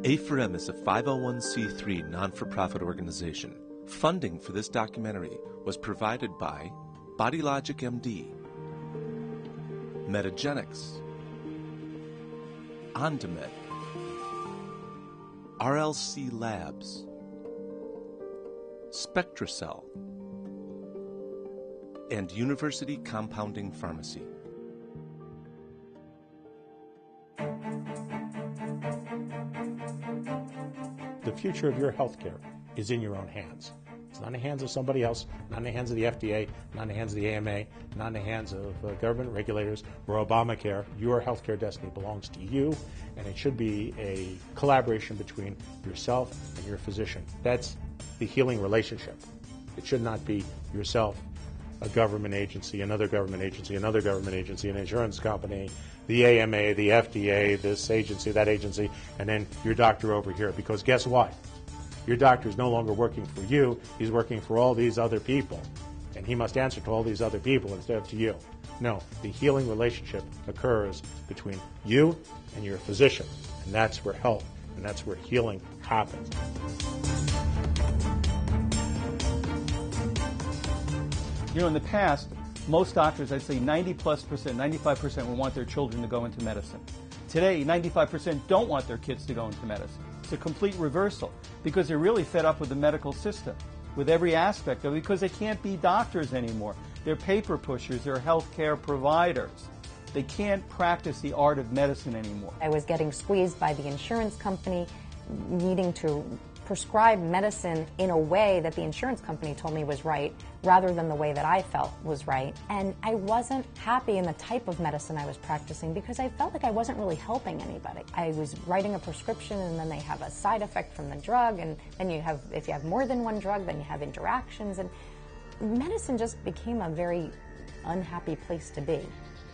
A4M is a 501c3 non-for-profit organization. Funding for this documentary was provided by BodyLogic MD, Metagenics, OnDemet, RLC Labs, SpectraCell, and University Compounding Pharmacy. The future of your healthcare is in your own hands. It's not in the hands of somebody else, not in the hands of the FDA, not in the hands of the AMA, not in the hands of government regulators or Obamacare. Your healthcare destiny belongs to you, and it should be a collaboration between yourself and your physician. That's the healing relationship. It should not be yourself, a government agency, another government agency, another government agency, an insurance company, the AMA, the FDA, this agency, that agency, and then your doctor over here. Because guess what? Your doctor is no longer working for you. He's working for all these other people. And he must answer to all these other people instead of to you. No, the healing relationship occurs between you and your physician. And that's where health and that's where healing happens. You know, in the past, most doctors, I'd say 90+%, 95% will want their children to go into medicine. Today, 95% don't want their kids to go into medicine. It's a complete reversal because they're really fed up with the medical system, with every aspect of it, because they can't be doctors anymore. They're paper pushers, they're healthcare providers. They can't practice the art of medicine anymore. I was getting squeezed by the insurance company, needing to prescribe medicine in a way that the insurance company told me was right, rather than the way that I felt was right. And I wasn't happy in the type of medicine I was practicing because I felt like I wasn't really helping anybody. I was writing a prescription and then they have a side effect from the drug, and then if you have more than one drug, then you have interactions, and medicine just became a very unhappy place to be.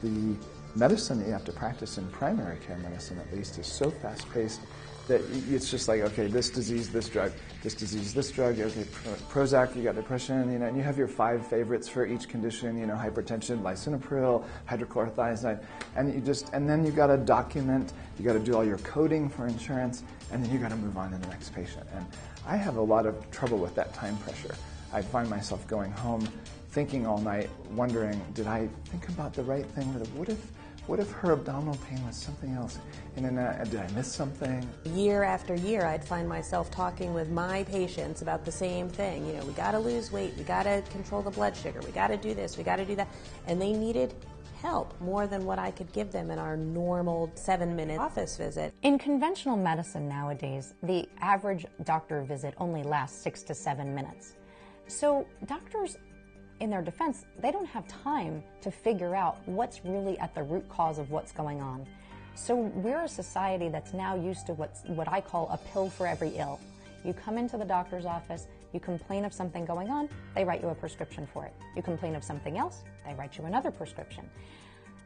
The medicine that you have to practice in primary care medicine, at least, is so fast-paced that it's just like, okay, this disease, this drug, this disease, this drug, okay, Prozac, you got depression, you know, and you have your 5 favorites for each condition, you know, hypertension, lisinopril, hydrochlorothiazide, and then you got to document, you got to do all your coding for insurance, and then you got to move on to the next patient. And I have a lot of trouble with that time pressure. I find myself going home, thinking all night, wondering, did I think about the right thing? What if her abdominal pain was something else? And then, did I miss something? Year after year, I'd find myself talking with my patients about the same thing. You know, we got to lose weight, we got to control the blood sugar, we got to do this, we got to do that. And they needed help more than what I could give them in our normal 7-minute office visit. In conventional medicine nowadays, the average doctor visit only lasts 6 to 7 minutes. So doctors, in their defense, they don't have time to figure out what's really at the root cause of what's going on. So we're a society that's now used to what I call a pill for every ill. You come into the doctor's office, you complain of something going on, they write you a prescription for it. You complain of something else, they write you another prescription.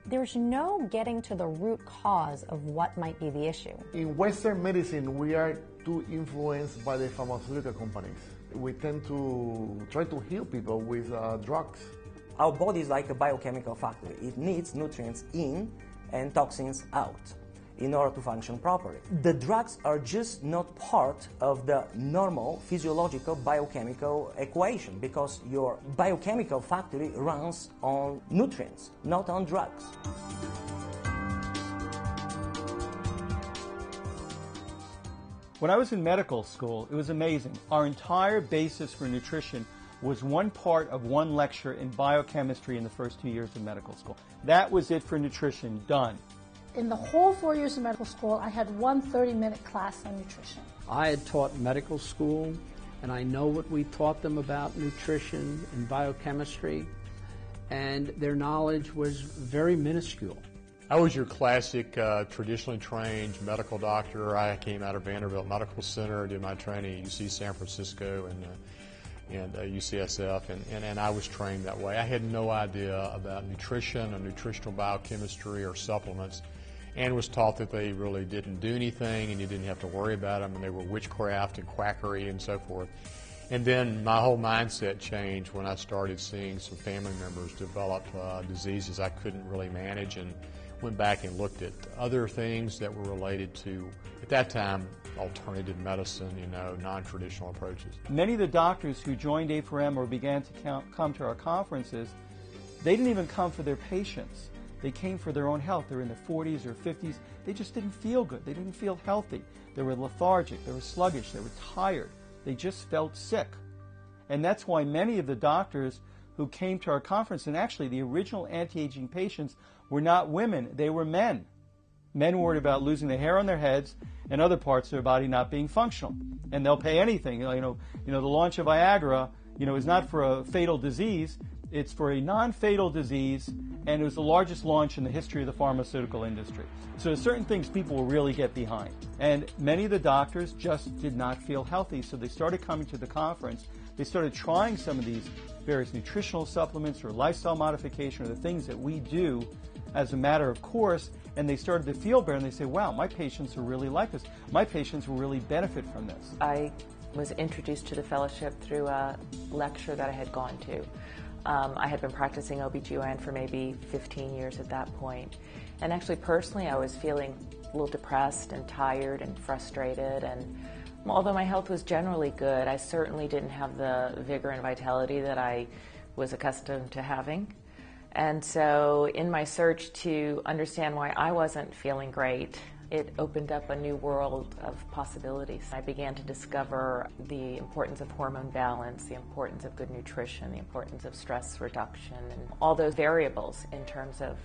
There's no getting to the root cause of what might be the issue. In Western medicine, we are too influenced by the pharmaceutical companies. We tend to try to heal people with drugs. Our body is like a biochemical factory. It needs nutrients in and toxins out in order to function properly. The drugs are just not part of the normal physiological biochemical equation because your biochemical factory runs on nutrients, not on drugs. When I was in medical school, it was amazing. Our entire basis for nutrition was one part of one lecture in biochemistry in the first 2 years of medical school. That was it for nutrition, done. In the whole 4 years of medical school, I had one 30-minute class on nutrition. I had taught medical school, and I know what we taught them about nutrition and biochemistry, and their knowledge was very minuscule. I was your classic traditionally trained medical doctor. I came out of Vanderbilt Medical Center, did my training at UC San Francisco and UCSF, and I was trained that way. I had no idea about nutrition or nutritional biochemistry or supplements, and was taught that they really didn't do anything and you didn't have to worry about them, and they were witchcraft and quackery and so forth. And then my whole mindset changed when I started seeing some family members develop diseases I couldn't really manage, and went back and looked at other things that were related to, at that time, alternative medicine, non-traditional approaches. Many of the doctors who joined A4M or began to come to our conferences, they didn't even come for their patients. They came for their own health. They were in their 40s or 50s. They just didn't feel good. They didn't feel healthy. They were lethargic. They were sluggish. They were tired. They just felt sick. And that's why many of the doctors who came to our conference, and actually the original anti-aging patients were not women, they were men. Men worried about losing the hair on their heads and other parts of their body not being functional. And they'll pay anything. The launch of Viagra, is not for a fatal disease. It's for a non-fatal disease, and it was the largest launch in the history of the pharmaceutical industry. So there's certain things people will really get behind. And many of the doctors just did not feel healthy, so they started coming to the conference. They started trying some of these various nutritional supplements or lifestyle modification or the things that we do as a matter of course, and they started to feel better, and they say, wow, my patients are really like this. My patients will really benefit from this. I was introduced to the fellowship through a lecture that I had gone to. I had been practicing OB/GYN for maybe 15 years at that point. And actually, personally, I was feeling a little depressed and tired and frustrated. And although my health was generally good, I certainly didn't have the vigor and vitality that I was accustomed to having. And so in my search to understand why I wasn't feeling great, it opened up a new world of possibilities. I began to discover the importance of hormone balance, the importance of good nutrition, the importance of stress reduction, and all those variables in terms of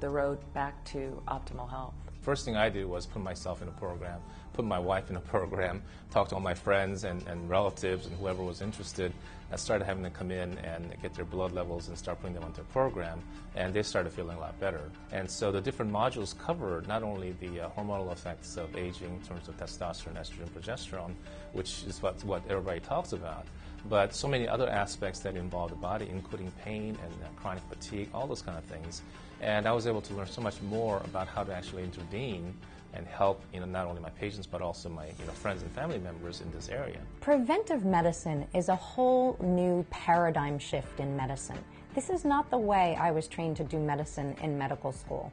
the road back to optimal health. First thing I did was put myself in a program, put my wife in a program, talk to all my friends and relatives and whoever was interested. I started having them come in and get their blood levels and start putting them onto a program, and they started feeling a lot better. And so the different modules cover not only the hormonal effects of aging in terms of testosterone, estrogen, progesterone, which is what everybody talks about, but so many other aspects that involve the body, including pain and chronic fatigue, all those kind of things. And I was able to learn so much more about how to actually intervene and help not only my patients but also my friends and family members in this area. Preventive medicine is a whole new paradigm shift in medicine. This is not the way I was trained to do medicine in medical school.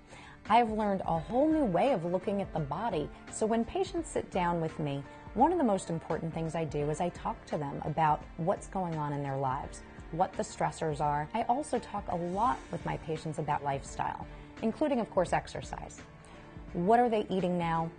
I've learned a whole new way of looking at the body. So when patients sit down with me, one of the most important things I do is I talk to them about what's going on in their lives, what the stressors are. I also talk a lot with my patients about lifestyle, including, of course, exercise. What are they eating now?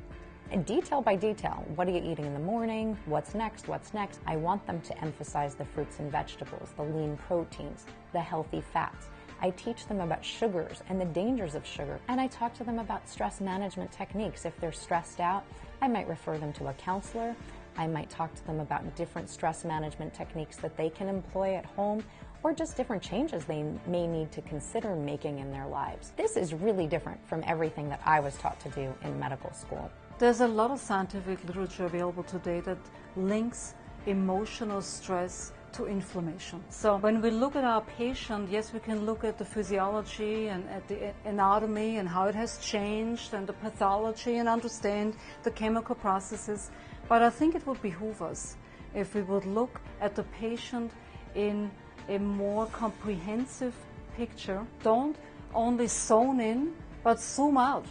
And detail by detail, what are you eating in the morning? What's next? What's next? I want them to emphasize the fruits and vegetables, the lean proteins, the healthy fats. I teach them about sugars and the dangers of sugar. And I talk to them about stress management techniques. If they're stressed out, I might refer them to a counselor. I might talk to them about different stress management techniques that they can employ at home, or just different changes they may need to consider making in their lives. This is really different from everything that I was taught to do in medical school. There's a lot of scientific literature available today that links emotional stress to inflammation. So when we look at our patient, yes, we can look at the physiology and at the anatomy and how it has changed and the pathology and understand the chemical processes, but I think it would behoove us if we would look at the patient in a more comprehensive picture. Don't only zone in, but zoom out.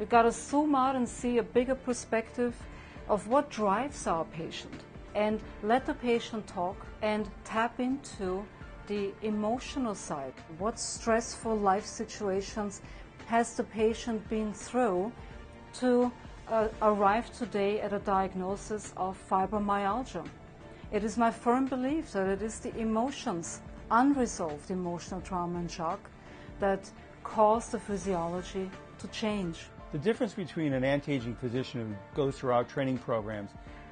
We've got to zoom out and see a bigger perspective of what drives our patient, and let the patient talk and tap into the emotional side. What stressful life situations has the patient been through to arrive today at a diagnosis of fibromyalgia? It is my firm belief that it is the emotions, unresolved emotional trauma and shock, that cause the physiology to change. The difference between an anti-aging physician who goes through our training programs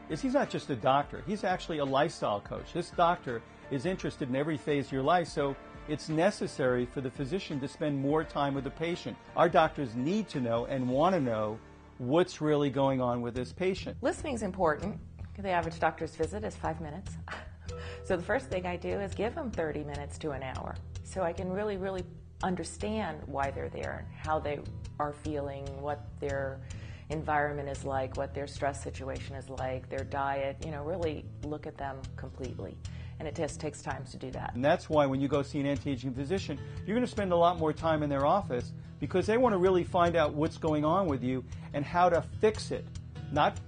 is he's not just a doctor, he's actually a lifestyle coach. This doctor is interested in every phase of your life, so it's necessary for the physician to spend more time with the patient. Our doctors need to know and want to know what's really going on with this patient. Listening is important. The average doctor's visit is 5 minutes. So the first thing I do is give them 30 minutes to an hour so I can really understand why they're there, how they are feeling, what their environment is like, what their stress situation is like, their diet, really look at them completely. and it just takes time to do that. And that's why when you go see an anti-aging physician, you're going to spend a lot more time in their office because they want to really find out what's going on with you and how to fix it, not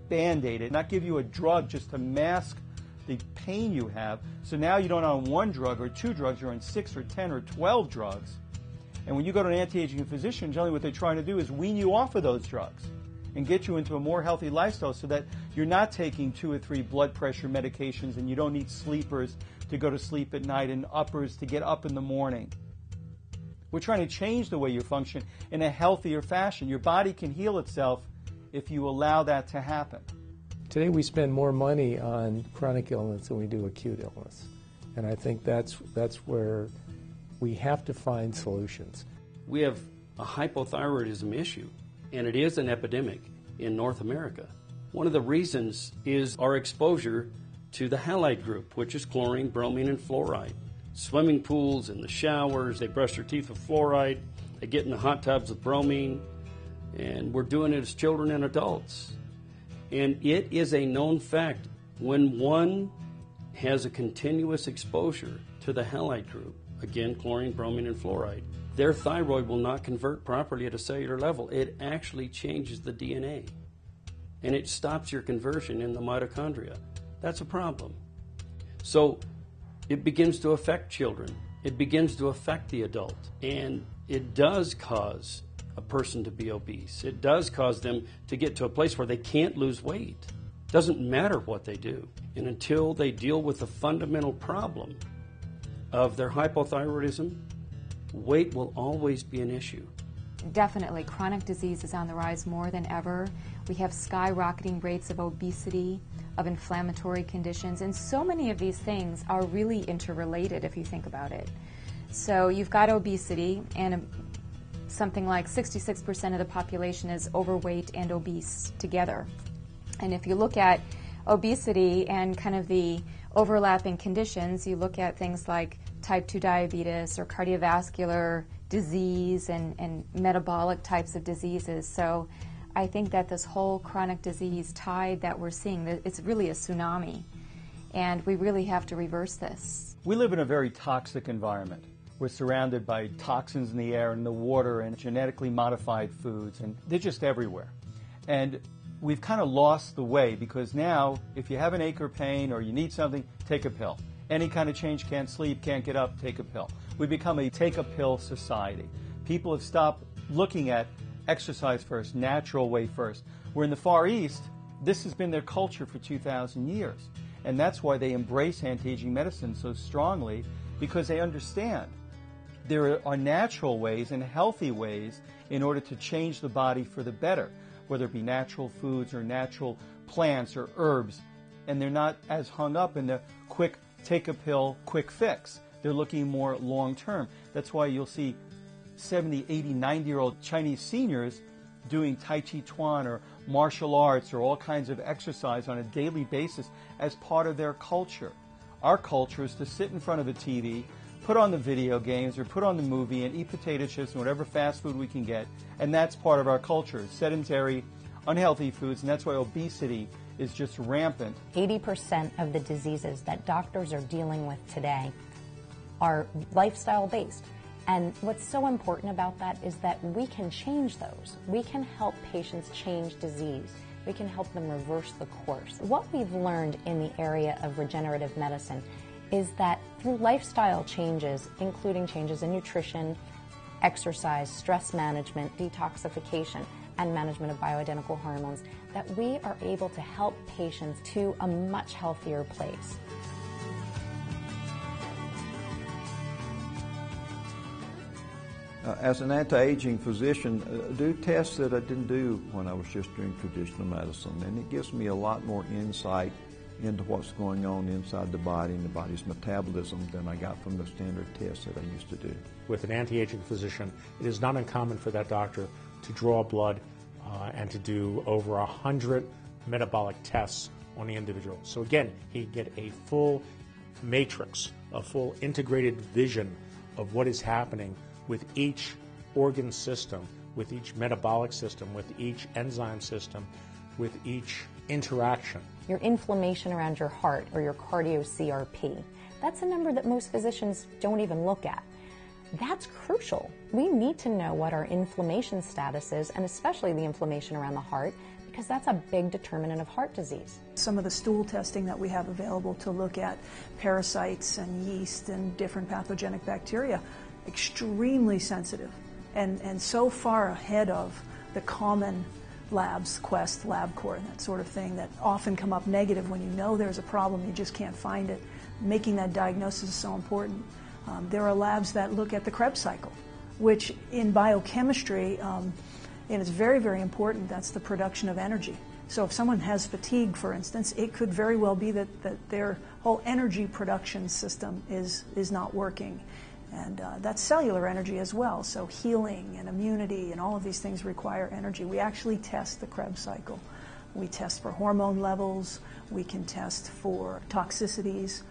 Band-Aid it, not give you a drug just to mask the pain you have. So now you don't on one drug or two drugs, you're on 6 or 10 or 12 drugs. And when you go to an anti-aging physician, generally what they're trying to do is wean you off of those drugs and get you into a more healthy lifestyle so that you're not taking 2 or 3 blood pressure medications and you don't need sleepers to go to sleep at night and uppers to get up in the morning. We're trying to change the way you function in a healthier fashion. Your body can heal itself if you allow that to happen. Today we spend more money on chronic illness than we do acute illness. And I think that's where we have to find solutions. We have a hypothyroidism issue, and it is an epidemic in North America. One of the reasons is our exposure to the halide group, which is chlorine, bromine, and fluoride. Swimming pools, in the showers, they brush their teeth with fluoride, they get in the hot tubs with bromine, and we're doing it as children and adults. And it is a known fact, when one has a continuous exposure to the halide group, again, chlorine, bromine, and fluoride, their thyroid will not convert properly at a cellular level. It actually changes the DNA, and it stops your conversion in the mitochondria. That's a problem. So it begins to affect children. It begins to affect the adult, and it does cause a person to be obese. It does cause them to get to a place where they can't lose weight. Doesn't matter what they do. And until they deal with the fundamental problem of their hypothyroidism, weight will always be an issue. Definitely, chronic disease is on the rise more than ever. We have skyrocketing rates of obesity, of inflammatory conditions, and so many of these things are really interrelated if you think about it. So you've got obesity, and something like 66% of the population is overweight and obese together. And if you look at obesity and kind of the overlapping conditions, you look at things like type 2 diabetes or cardiovascular disease and metabolic types of diseases. So I think that this whole chronic disease tide that we're seeing, it's really a tsunami, and we really have to reverse this. We live in a very toxic environment. We're surrounded by toxins in the air and the water and genetically modified foods, and they're just everywhere. And we've kind of lost the way, because now if you have an ache or pain or you need something, take a pill. Any kind of change, can't sleep, can't get up, take a pill. We've become a take-a-pill society. People have stopped looking at exercise first, natural way first. Where in the Far East, this has been their culture for 2,000 years. And that's why they embrace anti-aging medicine so strongly, because they understand there are natural ways and healthy ways in order to change the body for the better, whether it be natural foods or natural plants or herbs. And they're not as hung up in the quick take a pill, quick fix. They're looking more long term. That's why you'll see 70, 80, 90-year-old Chinese seniors doing Tai Chi Chuan or martial arts or all kinds of exercise on a daily basis as part of their culture. Our culture is to sit in front of the TV, put on the video games or put on the movie and eat potato chips and whatever fast food we can get, and that's part of our culture, sedentary, unhealthy foods, and that's why obesity is just rampant. 80% of the diseases that doctors are dealing with today are lifestyle-based. And what's so important about that is that we can change those. We can help patients change disease. We can help them reverse the course. What we've learned in the area of regenerative medicine is that through lifestyle changes, including changes in nutrition, exercise, stress management, detoxification, and management of bioidentical hormones, that we are able to help patients to a much healthier place. As an anti-aging physician, do tests that I didn't do when I was just doing traditional medicine, and it gives me a lot more insight into what's going on inside the body and the body's metabolism than I got from the standard tests that I used to do. With an anti-aging physician, it is not uncommon for that doctor to draw blood and to do over 100 metabolic tests on the individual. So again, he'd get a full matrix, a full integrated vision of what is happening with each organ system, with each metabolic system, with each enzyme system, with each interaction. Your inflammation around your heart, or your cardio-CRP. That's a number that most physicians don't even look at. That's crucial. We need to know what our inflammation status is, and especially the inflammation around the heart, because that's a big determinant of heart disease. Some of the stool testing that we have available to look at parasites and yeast and different pathogenic bacteria, extremely sensitive and so far ahead of the common labs, Quest, LabCorp, and that sort of thing that often come up negative when you know there's a problem, you just can't find it. Making that diagnosis is so important. There are labs that look at the Krebs cycle, which in biochemistry, and it's very, very important, that's the production of energy. So if someone has fatigue, for instance, it could very well be that their whole energy production system is not working. And that's cellular energy as well. So healing and immunity and all of these things require energy. We actually test the Krebs cycle. We test for hormone levels. We can test for toxicities.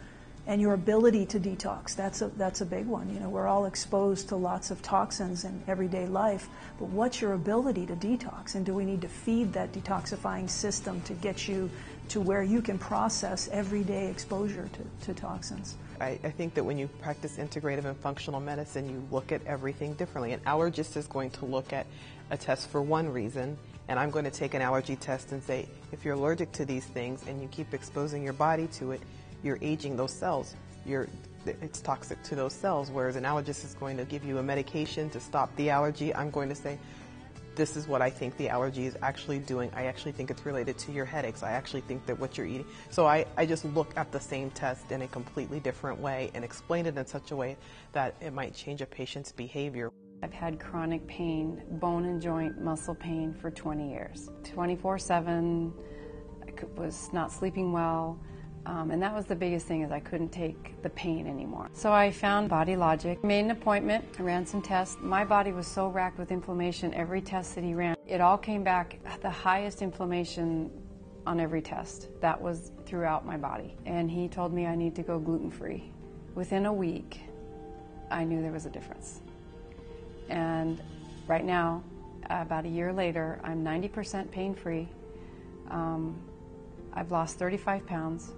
And your ability to detox, that's a big one. You know, we're all exposed to lots of toxins in everyday life, but what's your ability to detox? And do we need to feed that detoxifying system to get you to where you can process everyday exposure to toxins? I think that when you practice integrative and functional medicine, you look at everything differently. An allergist is going to look at a test for one reason, and I'm going to take an allergy test and say, if you're allergic to these things and you keep exposing your body to it, you're aging those cells. It's toxic to those cells, whereas an allergist is going to give you a medication to stop the allergy. I'm going to say, this is what I think the allergy is actually doing. I actually think it's related to your headaches. I actually think that what you're eating. So I just look at the same test in a completely different way and explain it in such a way that it might change a patient's behavior. I've had chronic pain, bone and joint muscle pain for 20 years. 24/7, I was not sleeping well. And that was the biggest thing, is I couldn't take the pain anymore. So I found Body Logic, made an appointment, I ran some tests. My body was so racked with inflammation, every test that he ran, it all came back the highest inflammation on every test. That was throughout my body. And he told me I need to go gluten-free. Within a week, I knew there was a difference. And right now, about a year later, I'm 90% pain-free. I've lost 35 pounds.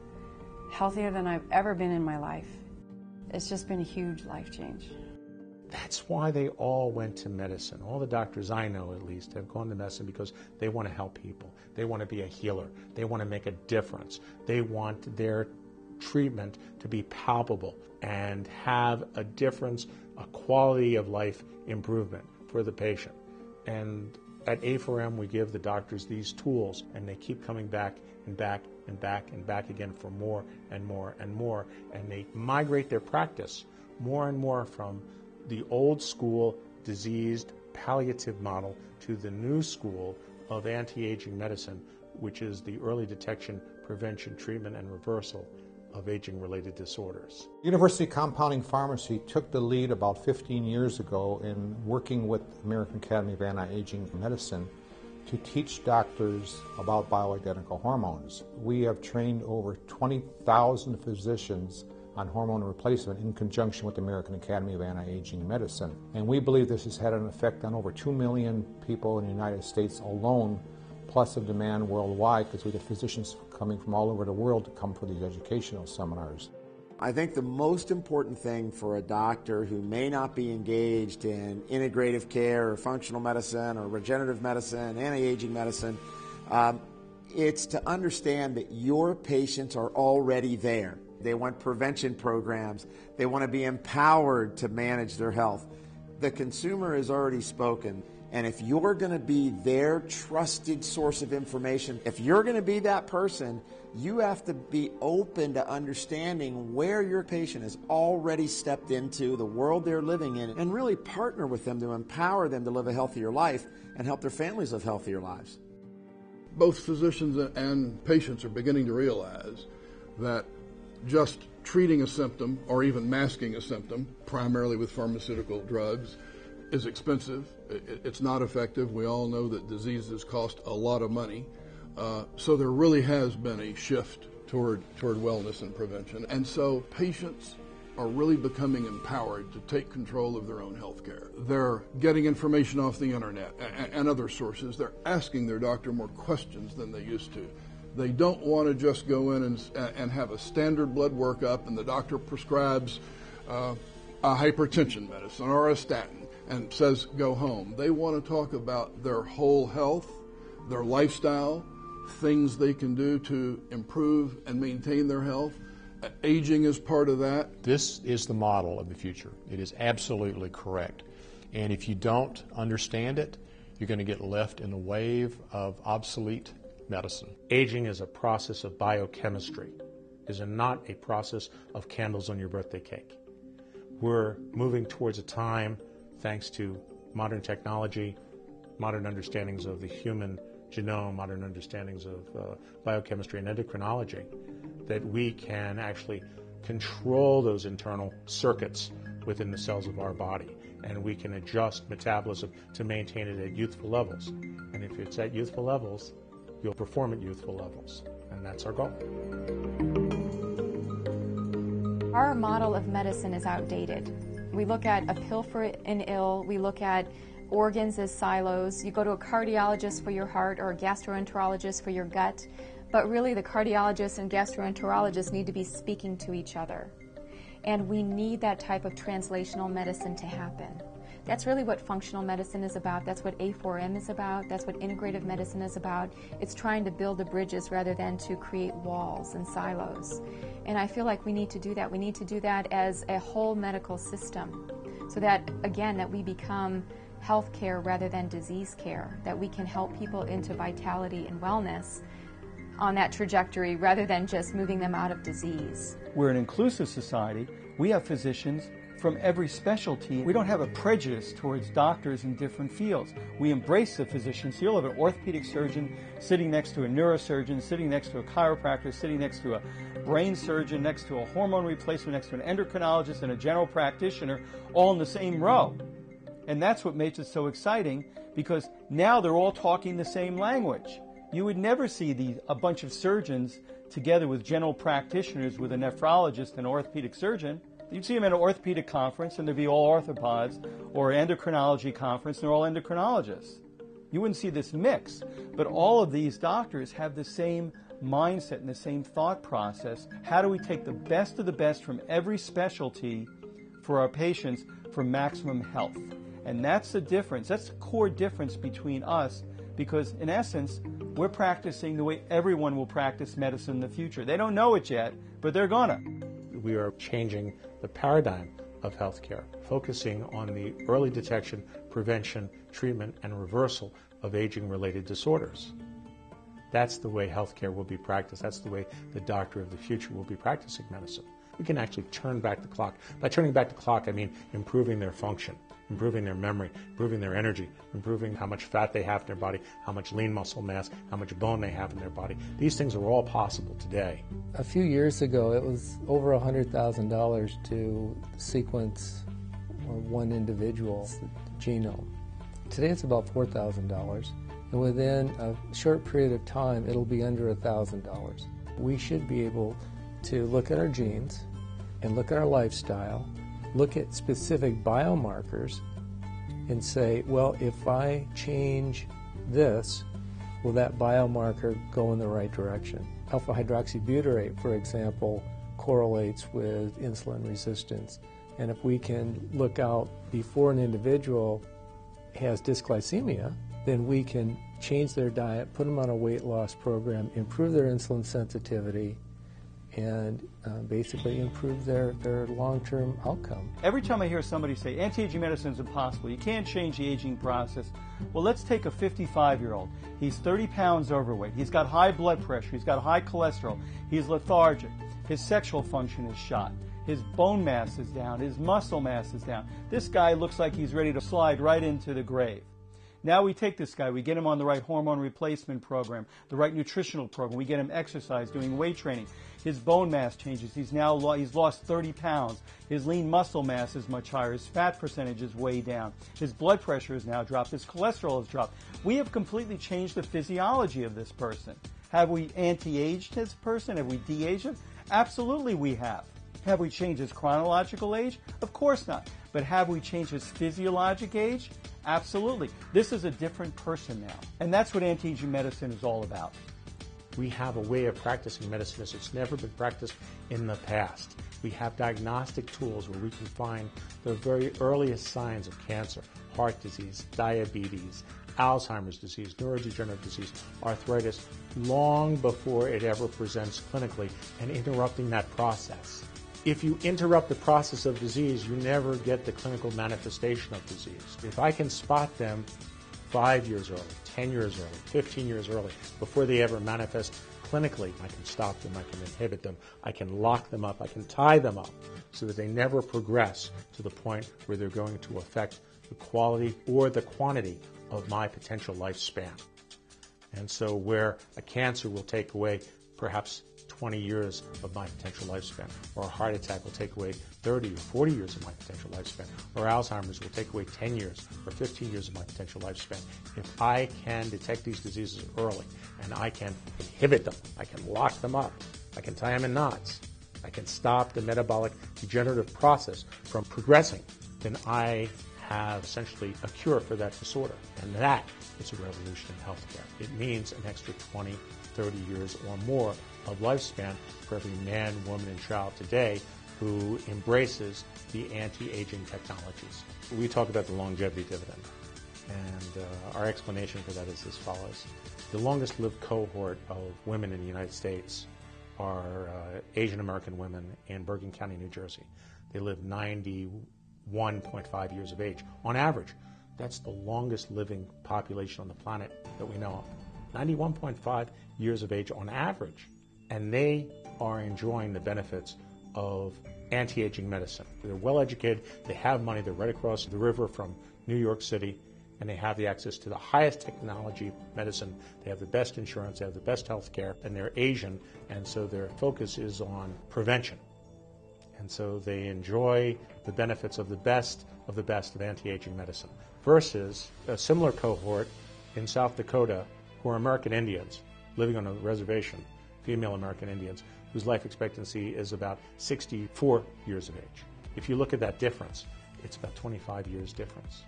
Healthier than I've ever been in my life. It's just been a huge life change. That's why they all went to medicine. All the doctors I know, at least, have gone to medicine because they want to help people. They want to be a healer. They want to make a difference. They want their treatment to be palpable and have a difference, a quality of life improvement for the patient. And at A4M, we give the doctors these tools, and they keep coming back and back and back and back again for more and more and more, and they migrate their practice more and more from the old school diseased palliative model to the new school of anti-aging medicine, which is the early detection, prevention, treatment, and reversal of aging-related disorders. University Compounding Pharmacy took the lead about 15 years ago in working with the American Academy of Anti-Aging Medicine to teach doctors about bioidentical hormones. We have trained over 20,000 physicians on hormone replacement in conjunction with the American Academy of Anti-Aging Medicine. And we believe this has had an effect on over 2 million people in the United States alone, plus a demand worldwide, because we get physicians coming from all over the world to come for these educational seminars. I think the most important thing for a doctor who may not be engaged in integrative care or functional medicine or regenerative medicine, anti-aging medicine, it's to understand that your patients are already there. They want prevention programs. They want to be empowered to manage their health. The consumer has already spoken. And if you're going to be their trusted source of information, if you're going to be that person, you have to be open to understanding where your patient has already stepped into the world they're living in, and really partner with them to empower them to live a healthier life and help their families live healthier lives. Both physicians and patients are beginning to realize that just treating a symptom or even masking a symptom, primarily with pharmaceutical drugs, is expensive. It's not effective. We all know that diseases cost a lot of money. So there really has been a shift toward wellness and prevention. And so patients are really becoming empowered to take control of their own health care. They're getting information off the internet and other sources. They're asking their doctor more questions than they used to. They don't want to just go in and have a standard blood workup and the doctor prescribes a hypertension medicine or a statin and says go home. They want to talk about their whole health, their lifestyle, things they can do to improve and maintain their health. Aging is part of that. This is the model of the future. It is absolutely correct. And if you don't understand it, you're going to get left in a wave of obsolete medicine. Aging is a process of biochemistry. It is not a process of candles on your birthday cake. We're moving towards a time, thanks to modern technology, modern understandings of the human genome, modern understandings of biochemistry and endocrinology, that we can actually control those internal circuits within the cells of our body, and we can adjust metabolism to maintain it at youthful levels. And if it's at youthful levels, you'll perform at youthful levels, and that's our goal. Our model of medicine is outdated. We look at a pill for an ill, we look at organs as silos. You go to a cardiologist for your heart or a gastroenterologist for your gut, but really the cardiologist and gastroenterologist need to be speaking to each other. And we need that type of translational medicine to happen. That's really what functional medicine is about. That's what A4M is about. That's what integrative medicine is about. It's trying to build the bridges rather than to create walls and silos. And I feel like we need to do that. We need to do that as a whole medical system so that, again, that we become health care rather than disease care, that we can help people into vitality and wellness on that trajectory rather than just moving them out of disease. We're an inclusive society. We have physicians from every specialty. We don't have a prejudice towards doctors in different fields. We embrace the physicians. So you'll have an orthopedic surgeon sitting next to a neurosurgeon, sitting next to a chiropractor, sitting next to a brain surgeon, next to a hormone replacement, next to an endocrinologist and a general practitioner, all in the same row. And that's what makes it so exciting, because now they're all talking the same language. You would never see a bunch of surgeons together with general practitioners with a nephrologist and an orthopedic surgeon. You'd see them at an orthopedic conference and there'd be all orthopods, or an endocrinology conference and they're all endocrinologists. You wouldn't see this mix, but all of these doctors have the same mindset and the same thought process. How do we take the best of the best from every specialty for our patients for maximum health? And that's the difference. That's the core difference between us, because in essence, we're practicing the way everyone will practice medicine in the future. They don't know it yet, but they're gonna. We are changing the paradigm of healthcare, focusing on the early detection, prevention, treatment, and reversal of aging-related disorders. That's the way healthcare will be practiced. That's the way the doctor of the future will be practicing medicine. We can actually turn back the clock. By turning back the clock, I mean improving their function, improving their memory, improving their energy, improving how much fat they have in their body, how much lean muscle mass, how much bone they have in their body. These things are all possible today. A few years ago, it was over $100,000 to sequence one individual's genome. Today it's about $4,000, and within a short period of time, it'll be under $1,000. We should be able to look at our genes and look at our lifestyle, look at specific biomarkers and say, well, if I change this, will that biomarker go in the right direction? Alpha hydroxybutyrate, for example, correlates with insulin resistance. And if we can look out before an individual has dysglycemia, then we can change their diet, put them on a weight loss program, improve their insulin sensitivity, and basically improve their long-term outcome. Every time I hear somebody say anti-aging medicine is impossible, you can't change the aging process. Well, let's take a 55-year-old. He's 30 pounds overweight. He's got high blood pressure. He's got high cholesterol. He's lethargic. His sexual function is shot. His bone mass is down. His muscle mass is down. This guy looks like he's ready to slide right into the grave. Now we take this guy, we get him on the right hormone replacement program, the right nutritional program, we get him exercise, doing weight training. His bone mass changes. He's lost 30 pounds. His lean muscle mass is much higher. His fat percentage is way down. His blood pressure is now dropped. His cholesterol has dropped. We have completely changed the physiology of this person. Have we anti-aged this person? Have we de-aged him? Absolutely we have. Have we changed his chronological age? Of course not. But have we changed his physiologic age? Absolutely. This is a different person now. And that's what anti-aging medicine is all about. We have a way of practicing medicine as it's never been practiced in the past. We have diagnostic tools where we can find the very earliest signs of cancer, heart disease, diabetes, Alzheimer's disease, neurodegenerative disease, arthritis, long before it ever presents clinically, and interrupting that process. If you interrupt the process of disease, you never get the clinical manifestation of disease. If I can spot them 5 years early, 10 years early, 15 years early, before they ever manifest clinically, I can stop them, I can inhibit them, I can lock them up, I can tie them up so that they never progress to the point where they're going to affect the quality or the quantity of my potential lifespan. And so where a cancer will take away perhaps 20 years of my potential lifespan, or a heart attack will take away 30 or 40 years of my potential lifespan, or Alzheimer's will take away 10 years or 15 years of my potential lifespan. If I can detect these diseases early and I can inhibit them, I can lock them up, I can tie them in knots, I can stop the metabolic degenerative process from progressing, then I have essentially a cure for that disorder. And that is a revolution in healthcare. It means an extra 20, 30 years or more of lifespan for every man, woman, and child today who embraces the anti-aging technologies. We talk about the longevity dividend, and our explanation for that is as follows. The longest lived cohort of women in the United States are Asian American women in Bergen County, New Jersey. They live 91.5 years of age on average. That's the longest living population on the planet that we know of. 91.5 years of age on average. And they are enjoying the benefits of anti-aging medicine. They're well educated, they have money, they're right across the river from New York City, and they have the access to the highest technology medicine. They have the best insurance, they have the best health care, and they're Asian, and so their focus is on prevention. And so they enjoy the benefits of the best of anti-aging medicine, versus a similar cohort in South Dakota who are American Indians living on a reservation, female American Indians, whose life expectancy is about 64 years of age. If you look at that difference, it's about 25 years difference.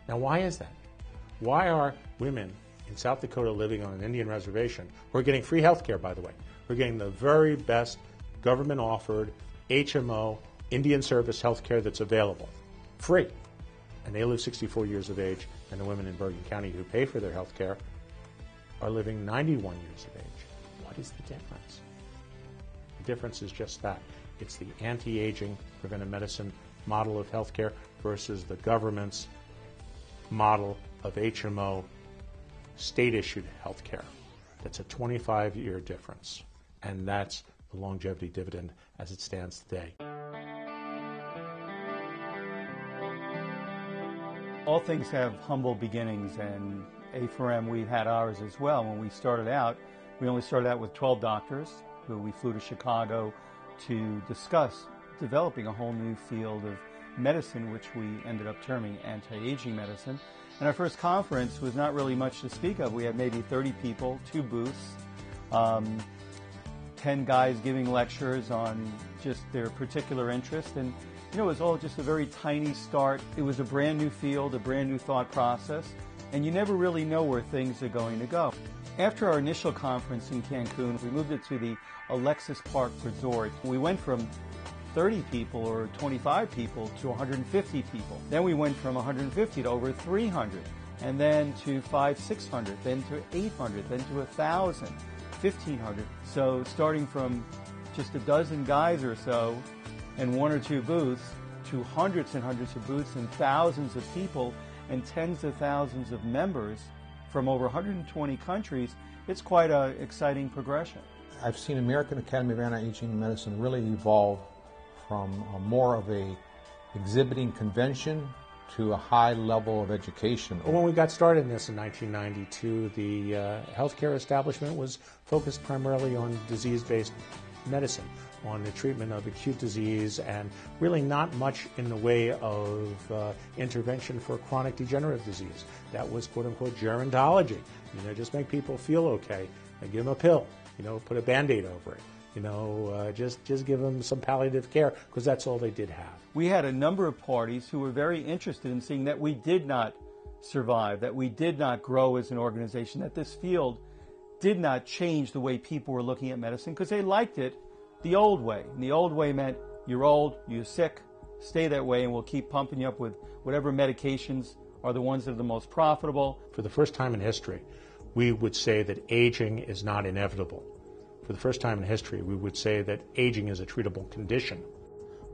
Now, why is that? Why are women in South Dakota living on an Indian reservation, who are getting free health care, by the way, who are getting the very best government-offered HMO Indian service health care that's available, free, and they live 64 years of age, and the women in Bergen County who pay for their health care are living 91 years of age? What is the difference? The difference is just that. It's the anti-aging preventive medicine model of healthcare versus the government's model of HMO state-issued healthcare. That's a 25-year difference, and that's the longevity dividend as it stands today. All things have humble beginnings, and A4M, we had ours as well. When we started out, we only started out with 12 doctors who we flew to Chicago to discuss developing a whole new field of medicine, which we ended up terming anti-aging medicine. And our first conference was not really much to speak of. We had maybe 30 people, 2 booths, 10 guys giving lectures on just their particular interest. And, you know, it was all just a very tiny start. It was a brand new field, a brand new thought process, and you never really know where things are going to go. After our initial conference in Cancun, we moved it to the Alexis Park Resort. We went from 30 people or 25 people to 150 people. Then we went from 150 to over 300, and then to 500-600, then to 800, then to 1,000, 1,500. So starting from just a dozen guys or so and 1 or 2 booths to hundreds and hundreds of booths and thousands of people and tens of thousands of members from over 120 countries, it's quite an exciting progression. I've seen American Academy of Anti-Aging Medicine really evolve from more of a exhibiting convention to a high level of education. When we got started in this in 1992, the healthcare establishment was focused primarily on disease-based medicine, on the treatment of acute disease, and really not much in the way of intervention for chronic degenerative disease. That was quote-unquote gerontology. You know, just make people feel okay and give them a pill, you know, put a Band-Aid over it. Just give them some palliative care, because that's all they did have. We had a number of parties who were very interested in seeing that we did not survive, that we did not grow as an organization, that this field did not change the way people were looking at medicine, because they liked it the old way. And the old way meant you're old, you're sick, stay that way, and we'll keep pumping you up with whatever medications are the ones that are the most profitable. For the first time in history, we would say that aging is not inevitable. For the first time in history, we would say that aging is a treatable condition.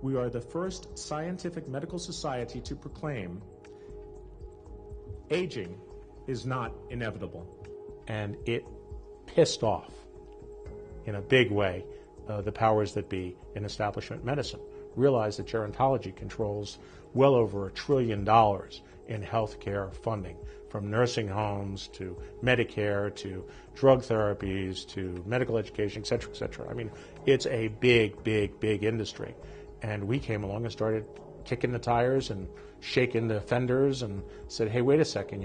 We are the first scientific medical society to proclaim aging is not inevitable. And it pissed off, in a big way, the powers that be in establishment medicine. Realize that gerontology controls well over $1 trillion in healthcare funding, from nursing homes to Medicare to drug therapies to medical education, et cetera, et cetera. I mean, it's a big, big, big industry. And we came along and started kicking the tires and shaking the fenders and said, hey, wait a second,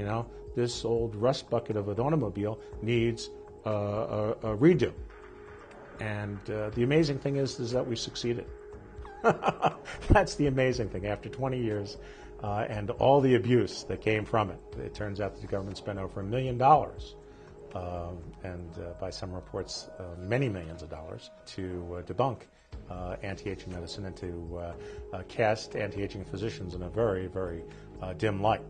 this old rust bucket of an automobile needs a redo. And the amazing thing is that we succeeded. That's the amazing thing. After 20 years and all the abuse that came from it, it turns out that the government spent over $1 million, and by some reports, many millions of dollars, to debunk anti-aging medicine and to cast anti-aging physicians in a very, very dim light.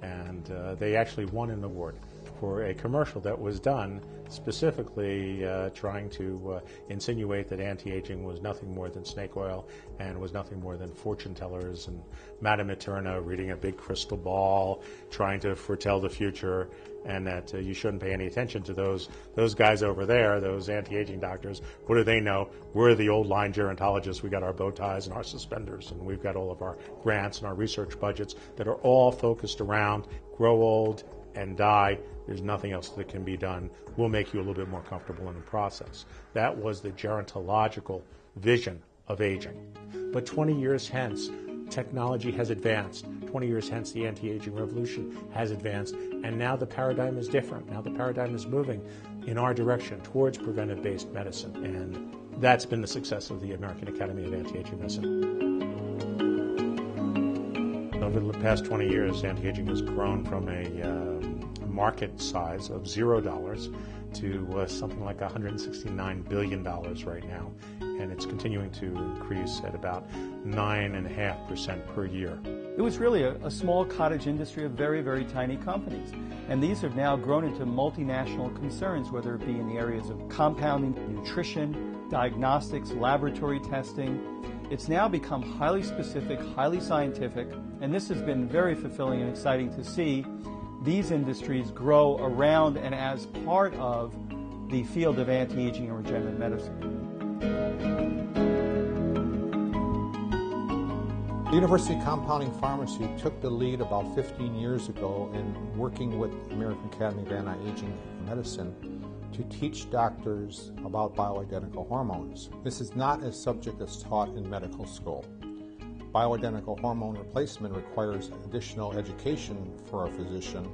And they actually won an award for a commercial that was done specifically trying to insinuate that anti-aging was nothing more than snake oil and was nothing more than fortune tellers and Madame Eterna reading a big crystal ball, trying to foretell the future, and that you shouldn't pay any attention to those guys over there, those anti-aging doctors. What do they know? We're the old line gerontologists. We got our bow ties and our suspenders, and we've got all of our grants and our research budgets that are all focused around grow old and die. There's nothing else that can be done. We'll make you a little bit more comfortable in the process. That was the gerontological vision of aging. But 20 years hence, technology has advanced. 20 years hence, the anti-aging revolution has advanced. And now the paradigm is different. Now the paradigm is moving in our direction towards preventive-based medicine. And that's been the success of the American Academy of Anti-Aging Medicine. Over the past 20 years, anti-aging has grown from a market size of $0 to something like $169 billion right now. And it's continuing to increase at about 9.5% per year. It was really a small cottage industry of very, very tiny companies. And these have now grown into multinational concerns, whether it be in the areas of compounding, nutrition, diagnostics, laboratory testing. It's now become highly specific, highly scientific, and this has been very fulfilling and exciting to see these industries grow around and as part of the field of anti-aging and regenerative medicine. The University Compounding Pharmacy took the lead about 15 years ago in working with the American Academy of Anti-Aging Medicine to teach doctors about bioidentical hormones. This is not a subject that's taught in medical school. Bioidentical hormone replacement requires additional education for a physician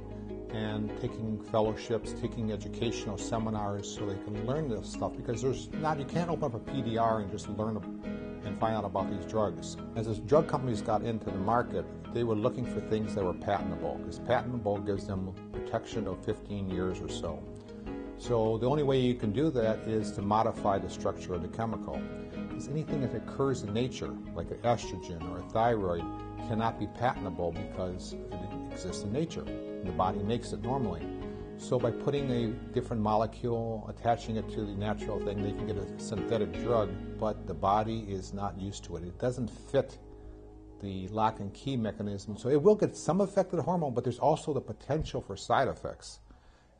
and taking fellowships, taking educational seminars so they can learn this stuff, because you can't open up a PDR and just learn and find out about these drugs. As the drug companies got into the market, they were looking for things that were patentable, because patentable gives them protection of 15 years or so. So the only way you can do that is to modify the structure of the chemical. Because anything that occurs in nature, like an estrogen or a thyroid, cannot be patentable because it exists in nature. The body makes it normally. So by putting a different molecule, attaching it to the natural thing, they can get a synthetic drug, but the body is not used to it. It doesn't fit the lock and key mechanism. So it will get some effect of the hormone, but there's also the potential for side effects.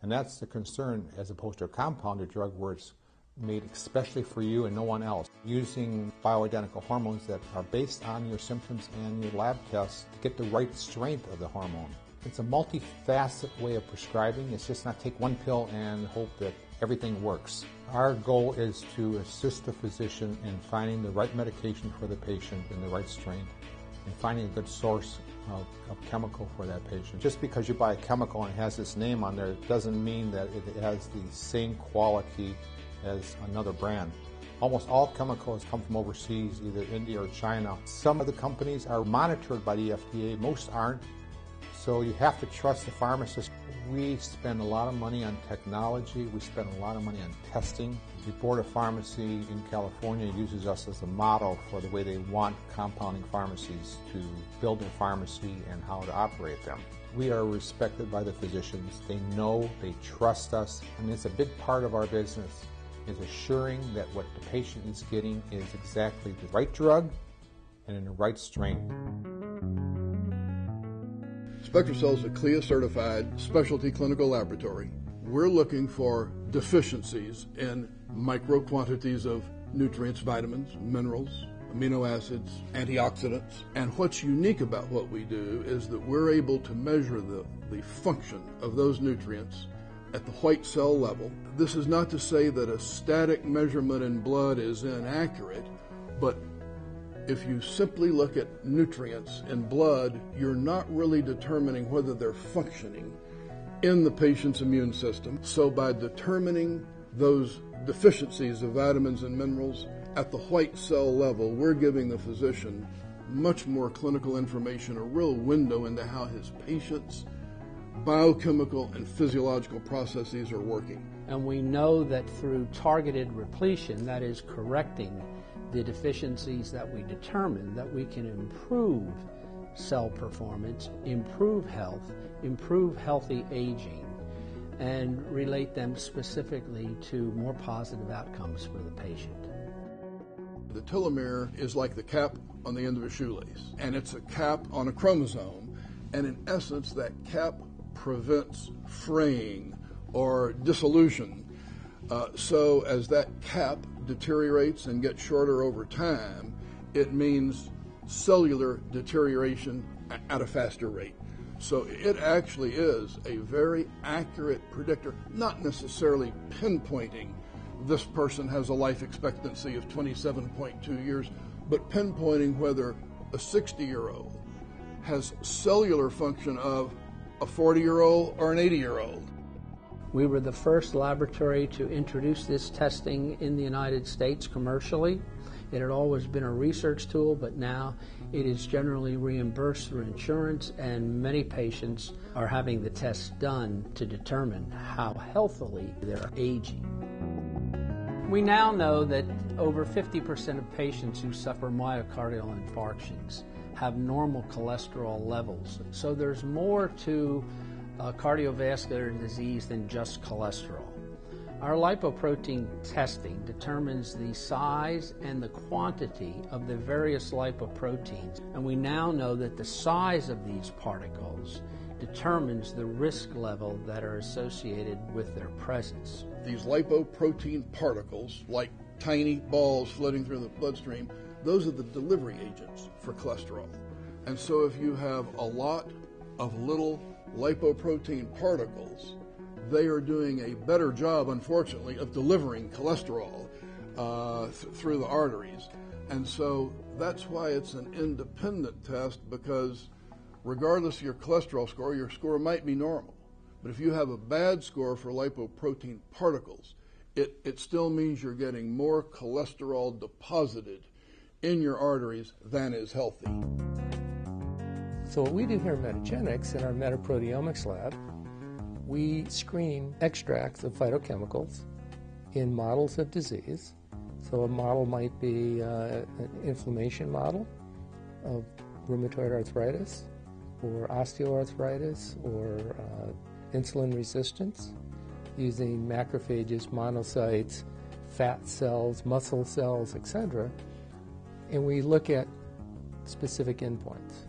And that's the concern, as opposed to a compounded drug where it's made especially for you and no one else. Using bioidentical hormones that are based on your symptoms and your lab tests to get the right strength of the hormone. It's a multifaceted way of prescribing. It's just not take one pill and hope that everything works. Our goal is to assist the physician in finding the right medication for the patient in the right strength and finding a good source of chemical for that patient. Just because you buy a chemical and it has this name on there doesn't mean that it has the same quality as another brand. Almost all chemicals come from overseas, either India or China. Some of the companies are monitored by the FDA, most aren't. So you have to trust the pharmacist. We spend a lot of money on technology. We spend a lot of money on testing. The Board of Pharmacy in California uses us as a model for the way they want compounding pharmacies to build their pharmacy and how to operate them. We are respected by the physicians. They know, they trust us, and it's a big part of our business, is assuring that what the patient is getting is exactly the right drug and in the right strength. SpectraCell is a CLIA-certified specialty clinical laboratory. We're looking for deficiencies in micro quantities of nutrients, vitamins, minerals, amino acids, antioxidants. And what's unique about what we do is that we're able to measure the function of those nutrients at the white cell level. This is not to say that a static measurement in blood is inaccurate, but if you simply look at nutrients in blood, you're not really determining whether they're functioning in the patient's immune system. So by determining those deficiencies of vitamins and minerals at the white cell level, we're giving the physician much more clinical information, a real window into how his patient's biochemical and physiological processes are working. And we know that through targeted repletion, that is correcting the deficiencies that we determine, that we can improve cell performance, improve health, improve healthy aging, and relate them specifically to more positive outcomes for the patient. The telomere is like the cap on the end of a shoelace, and it's a cap on a chromosome, and in essence that cap prevents fraying or dissolution. So as that cap deteriorates and gets shorter over time, it means cellular deterioration at a faster rate. So it actually is a very accurate predictor, not necessarily pinpointing this person has a life expectancy of 27.2 years, but pinpointing whether a 60-year-old has cellular function of a 40-year-old or an 80-year-old. We were the first laboratory to introduce this testing in the United States commercially. It had always been a research tool, but now it is generally reimbursed through insurance, and many patients are having the test done to determine how healthily they're aging. We now know that over 50% of patients who suffer myocardial infarctions have normal cholesterol levels. So there's more to cardiovascular disease than just cholesterol. Our lipoprotein testing determines the size and the quantity of the various lipoproteins, and we now know that the size of these particles determines the risk level that are associated with their presence. These lipoprotein particles, like tiny balls floating through the bloodstream, those are the delivery agents for cholesterol. And so if you have a lot of little lipoprotein particles, they are doing a better job, unfortunately, of delivering cholesterol through the arteries. And so that's why it's an independent test, because regardless of your cholesterol score, your score might be normal. But if you have a bad score for lipoprotein particles, it still means you're getting more cholesterol deposited in your arteries than is healthy. So what we do here at Metagenics in our metaproteomics lab, we screen extracts of phytochemicals in models of disease. So a model might be an inflammation model of rheumatoid arthritis, or osteoarthritis, or insulin resistance, using macrophages, monocytes, fat cells, muscle cells, etc. And we look at specific endpoints.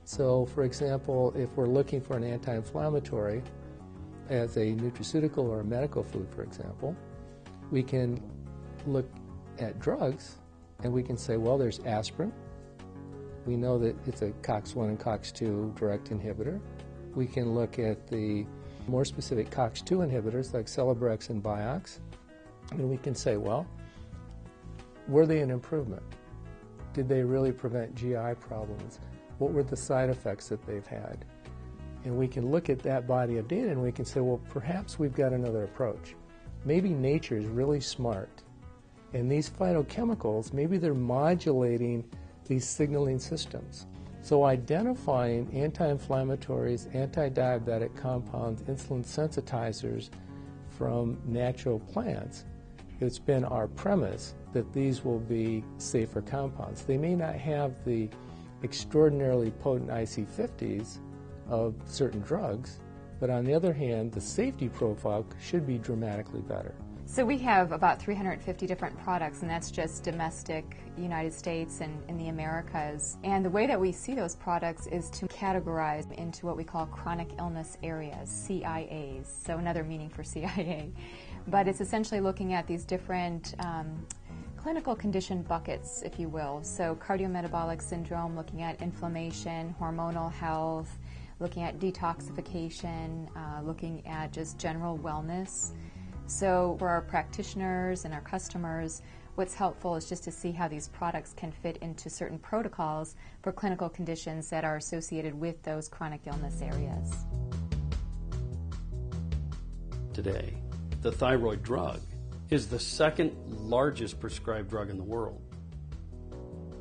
So, for example, if we're looking for an anti-inflammatory as a nutraceutical or a medical food, for example, we can look at drugs and we can say, well, there's aspirin. We know that it's a COX-1 and COX-2 direct inhibitor. We can look at the more specific COX-2 inhibitors like Celebrex and Vioxx, and we can say, well, were they an improvement? Did they really prevent GI problems? What were the side effects that they've had? And we can look at that body of data and we can say, well, perhaps we've got another approach. Maybe nature is really smart And these phytochemicals, maybe they're modulating these signaling systems. So identifying anti-inflammatories, anti-diabetic compounds, insulin sensitizers from natural plants, it's been our premise that these will be safer compounds. They may not have the extraordinarily potent IC50s of certain drugs, but on the other hand, the safety profile should be dramatically better. So we have about 350 different products, and that's just domestic United States and in the Americas. And the way that we see those products is to categorize into what we call chronic illness areas, CIAs, so another meaning for CIA. But it's essentially looking at these different clinical condition buckets, if you will. So cardiometabolic syndrome, looking at inflammation, hormonal health, looking at detoxification, looking at just general wellness. So for our practitioners and our customers, what's helpful is just to see how these products can fit into certain protocols for clinical conditions that are associated with those chronic illness areas. Today, the thyroid drug is the second largest prescribed drug in the world.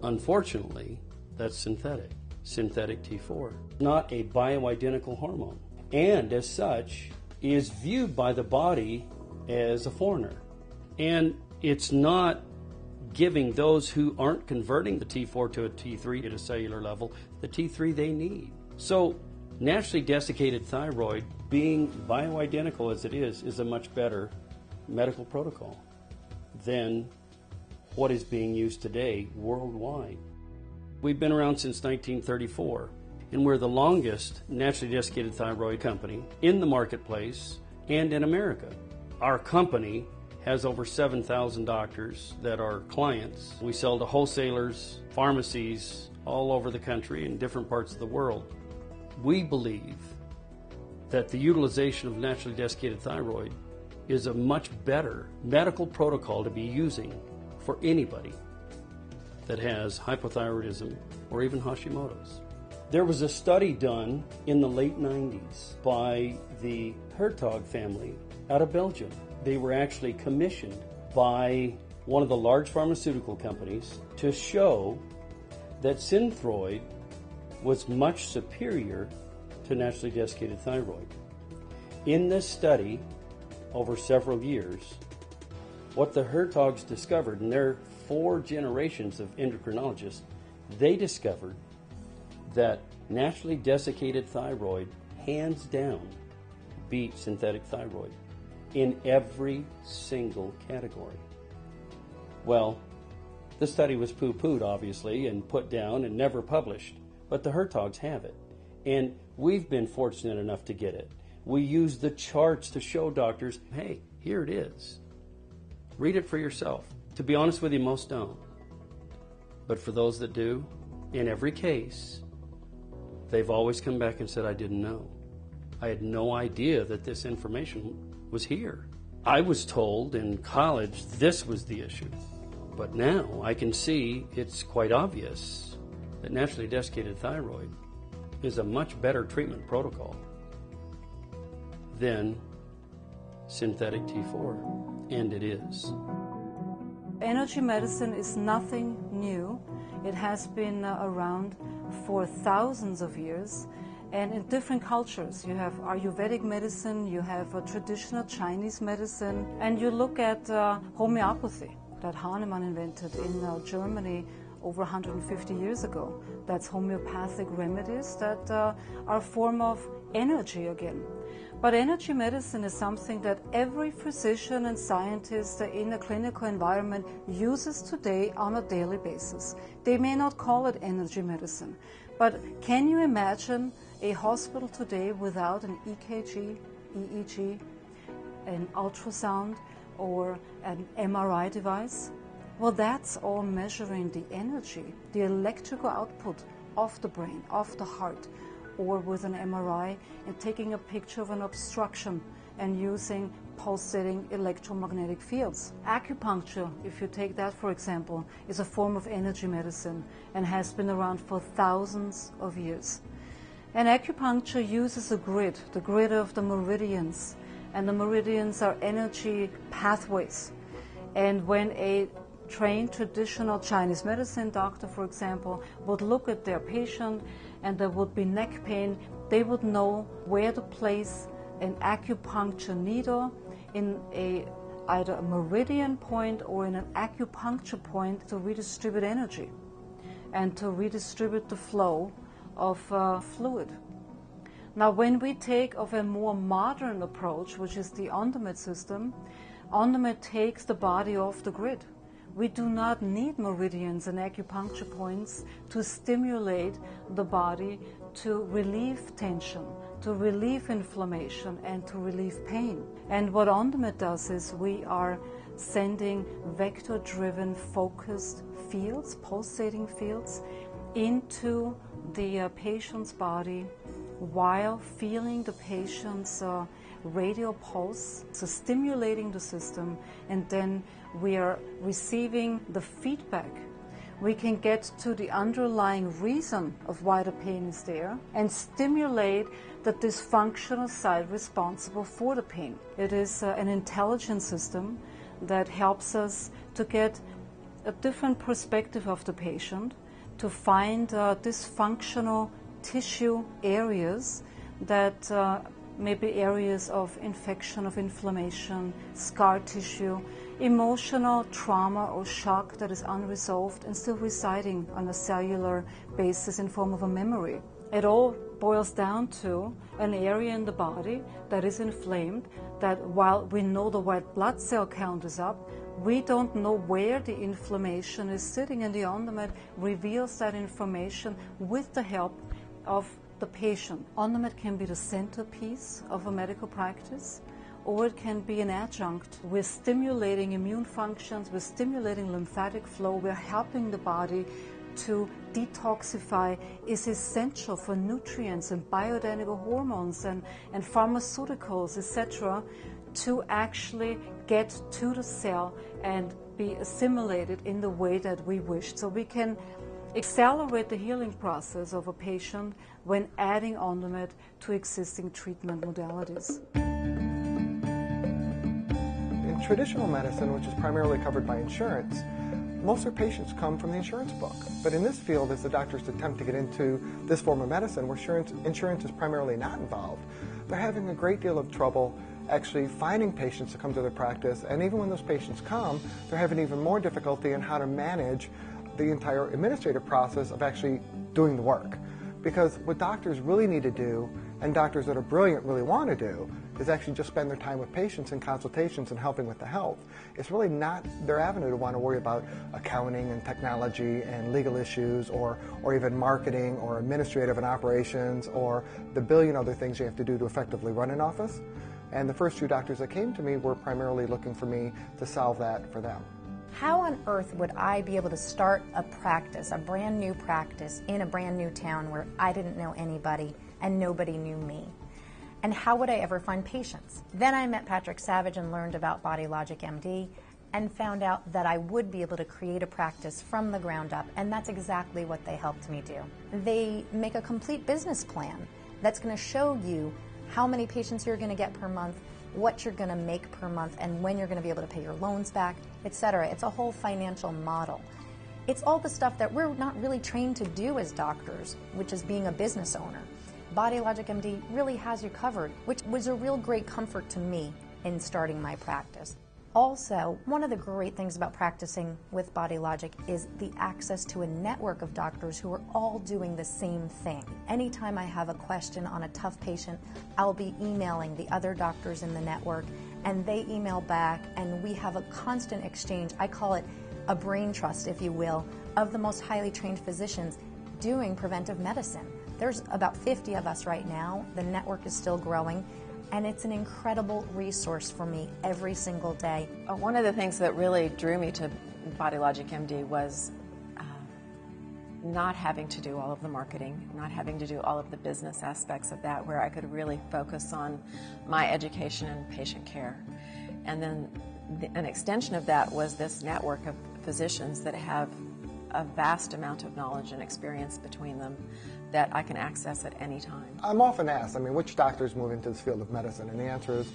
Unfortunately, that's synthetic T4, not a bioidentical hormone, and as such is viewed by the body as a foreigner. And it's not giving those who aren't converting the T4 to a T3 at a cellular level the T3 they need. So naturally desiccated thyroid, being bioidentical as it is a much better medical protocol than what is being used today worldwide. We've been around since 1934, and we're the longest naturally desiccated thyroid company in the marketplace and in America. Our company has over 7,000 doctors that are clients. We sell to wholesalers, pharmacies all over the country in different parts of the world. We believe that the utilization of naturally desiccated thyroid is a much better medical protocol to be using for anybody that has hypothyroidism or even Hashimoto's. There was a study done in the late 90s by the Hertog family out of Belgium. They were actually commissioned by one of the large pharmaceutical companies to show that Synthroid was much superior to naturally desiccated thyroid. In this study, over several years, what the Hertogs discovered, and there are 4 generations of endocrinologists, they discovered that naturally desiccated thyroid, hands down, beat synthetic thyroid in every single category. Well, the study was poo-pooed, obviously, and put down and never published, but the Hertogs have it, and we've been fortunate enough to get it. We use the charts to show doctors, hey, here it is. Read it for yourself. To be honest with you, most don't. But for those that do, in every case, they've always come back and said, I didn't know. I had no idea that this information was here. I was told in college this was the issue. But now I can see it's quite obvious that naturally desiccated thyroid is a much better treatment protocol than synthetic T4, and it is. Energy medicine is nothing new. It has been around for thousands of years, and in different cultures. You have Ayurvedic medicine, you have traditional Chinese medicine, and you look at homeopathy that Hahnemann invented in Germany over 150 years ago. That's homeopathic remedies that are a form of energy again. But energy medicine is something that every physician and scientist in a clinical environment uses today on a daily basis. They may not call it energy medicine, but can you imagine a hospital today without an EKG, EEG, an ultrasound, or an MRI device? Well, that's all measuring the energy, the electrical output of the brain, of the heart, or with an MRI and taking a picture of an obstruction and using pulsating electromagnetic fields. Acupuncture, if you take that for example, is a form of energy medicine and has been around for thousands of years. And acupuncture uses a grid, the grid of the meridians, and the meridians are energy pathways. And when a trained traditional Chinese medicine doctor, for example, would look at their patient and there would be neck pain, they would know where to place an acupuncture needle in either a meridian point or in an acupuncture point to redistribute energy and to redistribute the flow of fluid. Now, when we take of a more modern approach, which is the on-the-med system, on-the-med takes the body off the grid. We do not need meridians and acupuncture points to stimulate the body to relieve tension, to relieve inflammation, and to relieve pain. And what on-the-med does is we are sending vector-driven focused fields, pulsating fields, into the patient's body while feeling the patient's radial pulse, so stimulating the system, and then we are receiving the feedback. We can get to the underlying reason of why the pain is there and stimulate the dysfunctional side responsible for the pain. It is an intelligent system that helps us to get a different perspective of the patient, to find dysfunctional tissue areas that may be areas of infection, of inflammation, scar tissue, emotional trauma or shock that is unresolved and still residing on a cellular basis in form of a memory. It all boils down to an area in the body that is inflamed, that while we know the white blood cell count is up, we don't know where the inflammation is sitting, and the on-the-med reveals that information with the help of the patient. On-the-med can be the centerpiece of a medical practice, or it can be an adjunct. We're stimulating immune functions, we're stimulating lymphatic flow, we're helping the body to detoxify, is essential for nutrients and bioidentical hormones and pharmaceuticals, etc., to actually get to the cell and be assimilated in the way that we wish. So we can accelerate the healing process of a patient when adding on-the-med to existing treatment modalities. In traditional medicine, which is primarily covered by insurance, most of their patients come from the insurance book. But in this field, as the doctors attempt to get into this form of medicine where insurance is primarily not involved, they're having a great deal of trouble actually finding patients to come to their practice. And even when those patients come, they're having even more difficulty in how to manage the entire administrative process of actually doing the work. Because what doctors really need to do, and doctors that are brilliant really want to do, is actually just spend their time with patients and consultations and helping with the health. It's really not their avenue to want to worry about accounting and technology and legal issues or even marketing or administrative and operations or the billion other things you have to do to effectively run an office. And the first few doctors that came to me were primarily looking for me to solve that for them. How on earth would I be able to start a practice, a brand new practice, in a brand new town where I didn't know anybody and nobody knew me? And how would I ever find patients? Then I met Patrick Savage and learned about Body Logic MD and found out that I would be able to create a practice from the ground up, and that's exactly what they helped me do. They make a complete business plan that's going to show you how many patients you're going to get per month, what you're going to make per month, and when you're going to be able to pay your loans back, etc. It's a whole financial model. It's all the stuff that we're not really trained to do as doctors, which is being a business owner. Body Logic MD really has you covered, which was a real great comfort to me in starting my practice. Also, one of the great things about practicing with Body Logic is the access to a network of doctors who are all doing the same thing. Anytime I have a question on a tough patient, I'll be emailing the other doctors in the network, and they email back, and we have a constant exchange. I call it a brain trust, if you will, of the most highly trained physicians doing preventive medicine. There's about 50 of us right now. The network is still growing, and it's an incredible resource for me every single day. One of the things that really drew me to Body Logic MD was not having to do all of the marketing, not having to do all of the business aspects of that, where I could really focus on my education and patient care. And then an extension of that was this network of physicians that have a vast amount of knowledge and experience between them that I can access at any time. I'm often asked, which doctors move into this field of medicine? And the answer is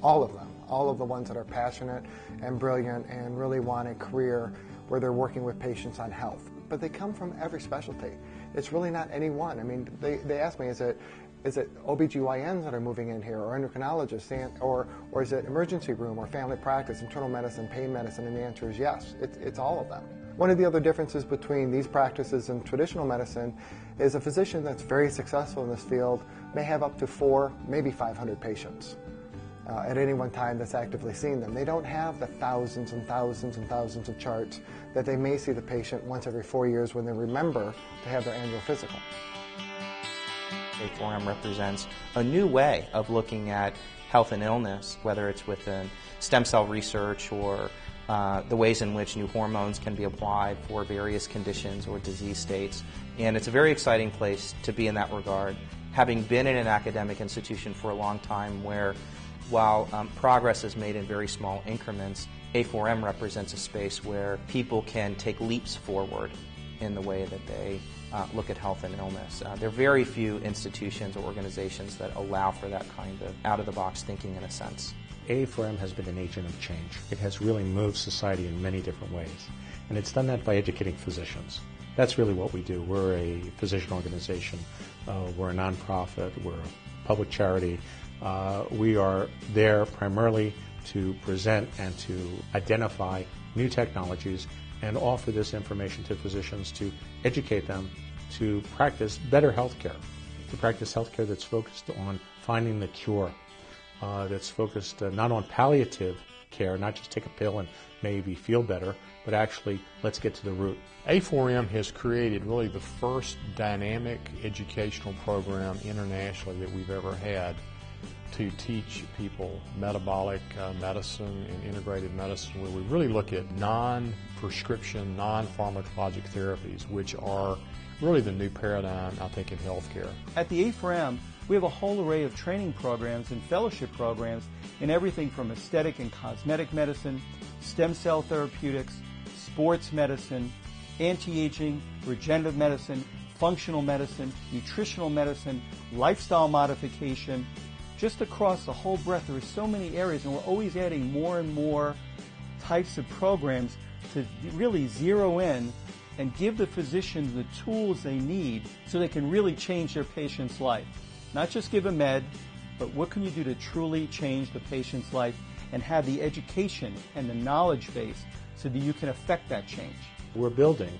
all of them. all of the ones that are passionate and brilliant and really want a career where they're working with patients on health. But they come from every specialty. It's really not any one. I mean, they ask me, is it OBGYNs that are moving in here, or endocrinologists, or is it emergency room, or family practice, internal medicine, pain medicine? And the answer is yes, it's all of them. One of the other differences between these practices and traditional medicine is a physician that's very successful in this field may have up to 400, maybe 500 patients at any one time that's actively seeing them. They don't have the thousands and thousands and thousands of charts that they may see the patient once every 4 years when they remember to have their annual physical. A4M represents a new way of looking at health and illness, whether it's within stem cell research or the ways in which new hormones can be applied for various conditions or disease states. And it's a very exciting place to be in that regard, having been in an academic institution for a long time where, while progress is made in very small increments, A4M represents a space where people can take leaps forward in the way that they look at health and illness. There are very few institutions or organizations that allow for that kind of out-of-the-box thinking in a sense. A4M has been an agent of change. It has really moved society in many different ways, and it's done that by educating physicians. That's really what we do. We're a physician organization. We're a nonprofit. We're a public charity. We are there primarily to present and to identify new technologies and offer this information to physicians to educate them to practice better healthcare, to practice healthcare that's focused on finding the cure, that's focused not on palliative care, not just take a pill and maybe feel better, but actually let's get to the root. A4M has created really the first dynamic educational program internationally that we've ever had to teach people metabolic medicine and integrative medicine, where we really look at non-prescription, non-pharmacologic therapies, which are really the new paradigm, I think, in healthcare. At the A4M, we have a whole array of training programs and fellowship programs in everything from aesthetic and cosmetic medicine, stem cell therapeutics, sports medicine, anti-aging, regenerative medicine, functional medicine, nutritional medicine, lifestyle modification. Just across the whole breadth, there are so many areas, and we're always adding more and more types of programs to really zero in and give the physicians the tools they need so they can really change their patient's life. Not just give a med, but what can you do to truly change the patient's life and have the education and the knowledge base so that you can affect that change. We're building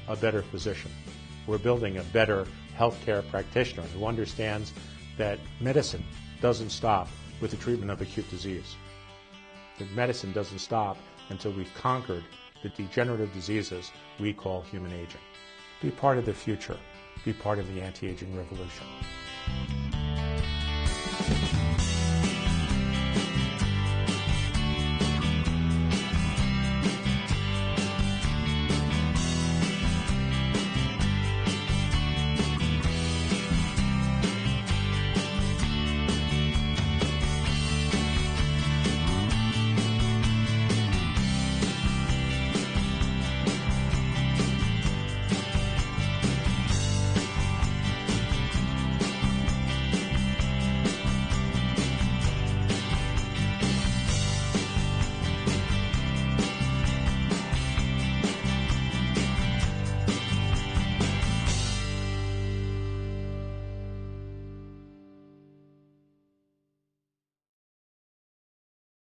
a better physician. We're building a better healthcare practitioner who understands that medicine doesn't stop with the treatment of acute disease. That medicine doesn't stop until we've conquered the degenerative diseases we call human aging. Be part of the future. Be part of the anti-aging revolution.